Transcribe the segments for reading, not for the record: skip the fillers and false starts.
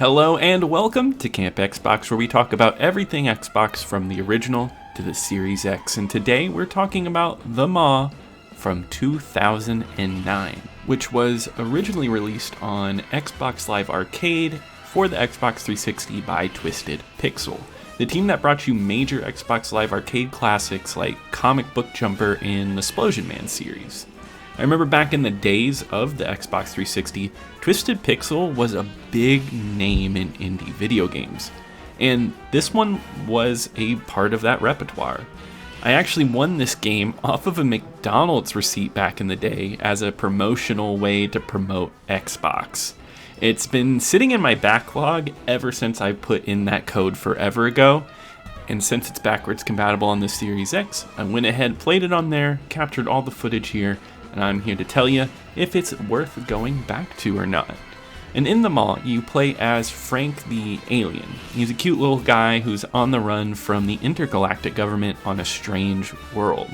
Hello and welcome to Camp Xbox, where we talk about everything Xbox from the original to the Series X. And today we're talking about the Maw from 2009, which was originally released on Xbox Live Arcade for the Xbox 360 by Twisted Pixel, the team that brought you major Xbox Live Arcade classics like Comic Book Jumper and the Splosion Man series. I remember back in the days of the Xbox 360, Twisted Pixel was a big name in indie video games, and this one was a part of that repertoire. I actually won this game off of a McDonald's receipt back in the day as a promotional way to promote Xbox. It's been sitting in my backlog ever since I put in that code forever ago, and since it's backwards compatible on the Series X, I went ahead, played it on there, captured all the footage here, and I'm here to tell you if it's worth going back to or not. And in the Maw, you play as Frank the Alien. He's a cute little guy who's on the run from the intergalactic government on a strange world.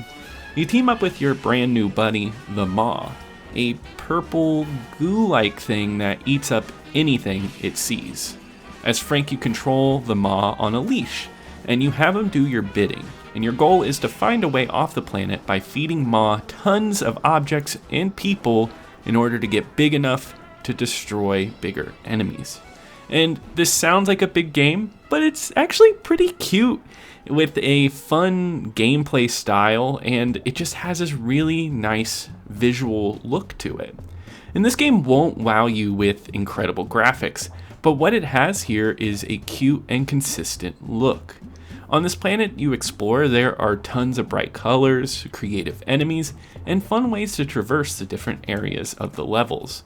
You team up with your brand new buddy, the Maw, a purple goo-like thing that eats up anything it sees. As Frank, you control the Maw on a leash, and you have him do your bidding. And your goal is to find a way off the planet by feeding Maw tons of objects and people in order to get big enough to destroy bigger enemies. And this sounds like a big game, but it's actually pretty cute with a fun gameplay style, and it just has this really nice visual look to it. And this game won't wow you with incredible graphics, but what it has here is a cute and consistent look. On this planet you explore, there are tons of bright colors, creative enemies, and fun ways to traverse the different areas of the levels.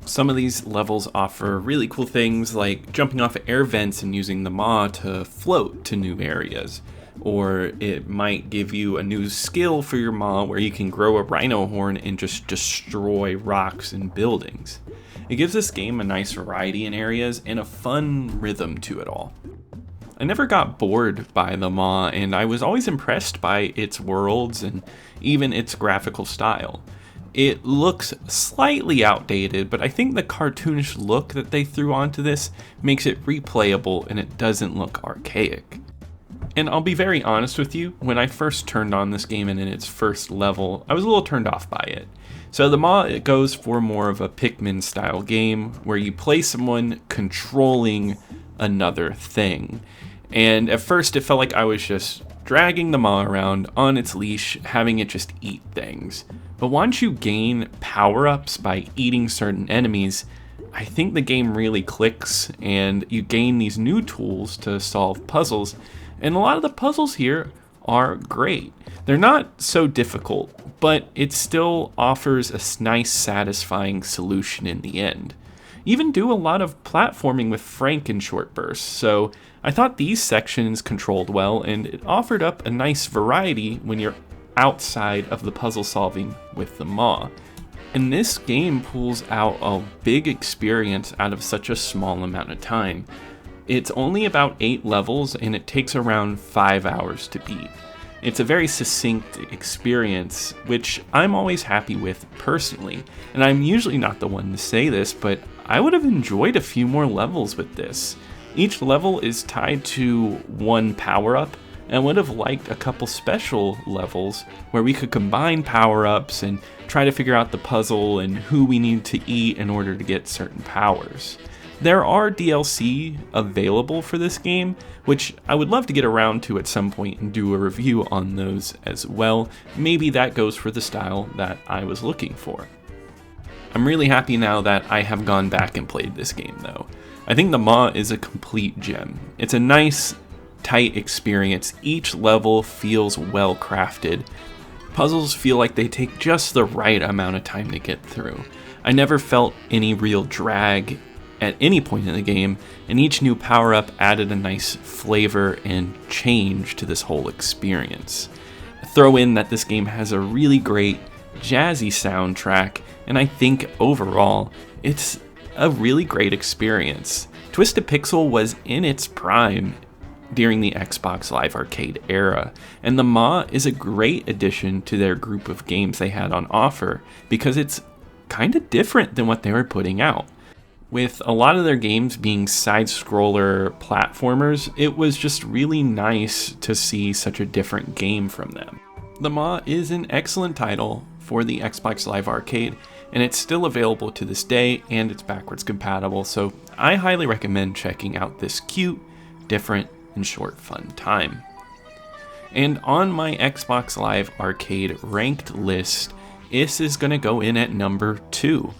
Some of these levels offer really cool things like jumping off air vents and using the Maw to float to new areas. Or it might give you a new skill for your Maw where you can grow a rhino horn and just destroy rocks and buildings. It gives this game a nice variety in areas and a fun rhythm to it all. I never got bored by the Maw, and I was always impressed by its worlds and even its graphical style. It looks slightly outdated, but I think the cartoonish look that they threw onto this makes it replayable and it doesn't look archaic. And I'll be very honest with you, when I first turned on this game and in its first level, I was a little turned off by it. So the Maw, it goes for more of a Pikmin style game where you play someone controlling another thing. And at first it felt like I was just dragging the Maw around on its leash, having it just eat things. But once you gain power-ups by eating certain enemies, I think the game really clicks and you gain these new tools to solve puzzles. And a lot of the puzzles here are great. They're not so difficult, but it still offers a nice, satisfying solution in the end. You even do a lot of platforming with Frank in short bursts, so I thought these sections controlled well, and it offered up a nice variety when you're outside of the puzzle solving with the Maw. And this game pulls out a big experience out of such a small amount of time. It's only about 8 levels, and it takes around 5 hours to beat. It's a very succinct experience, which I'm always happy with personally. And I'm usually not the one to say this, but I would have enjoyed a few more levels with this. Each level is tied to one power-up, and would have liked a couple special levels where we could combine power-ups and try to figure out the puzzle and who we need to eat in order to get certain powers. There are DLC available for this game, which I would love to get around to at some point and do a review on those as well. Maybe that goes for the style that I was looking for. I'm really happy now that I have gone back and played this game though. I think the Maw is a complete gem. It's a nice, tight experience. Each level feels well crafted. Puzzles feel like they take just the right amount of time to get through. I never felt any real drag at any point in the game, and each new power-up added a nice flavor and change to this whole experience. Throw in that this game has a really great jazzy soundtrack, and I think overall it's a really great experience. Twisted Pixel was in its prime during the Xbox Live Arcade era, and the Maw is a great addition to their group of games they had on offer because it's kind of different than what they were putting out. With a lot of their games being side-scroller platformers, it was just really nice to see such a different game from them. The Maw is an excellent title for the Xbox Live Arcade, and it's still available to this day, and it's backwards compatible, so I highly recommend checking out this cute, different, and short fun time. And on my Xbox Live Arcade ranked list, this is going to go in at number 2.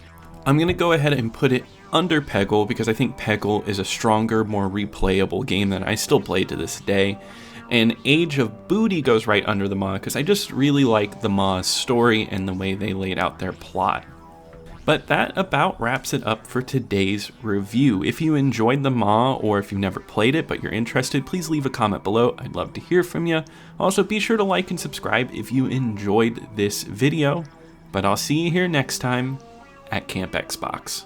I'm going to go ahead and put it under Peggle because I think Peggle is a stronger, more replayable game that I still play to this day. And Age of Booty goes right under the Maw because I just really like the Maw's story and the way they laid out their plot. But that about wraps it up for today's review. If you enjoyed the Maw or if you've never played it but you're interested, please leave a comment below. I'd love to hear from you. Also, be sure to like and subscribe if you enjoyed this video. But I'll see you here next time at Camp Xbox.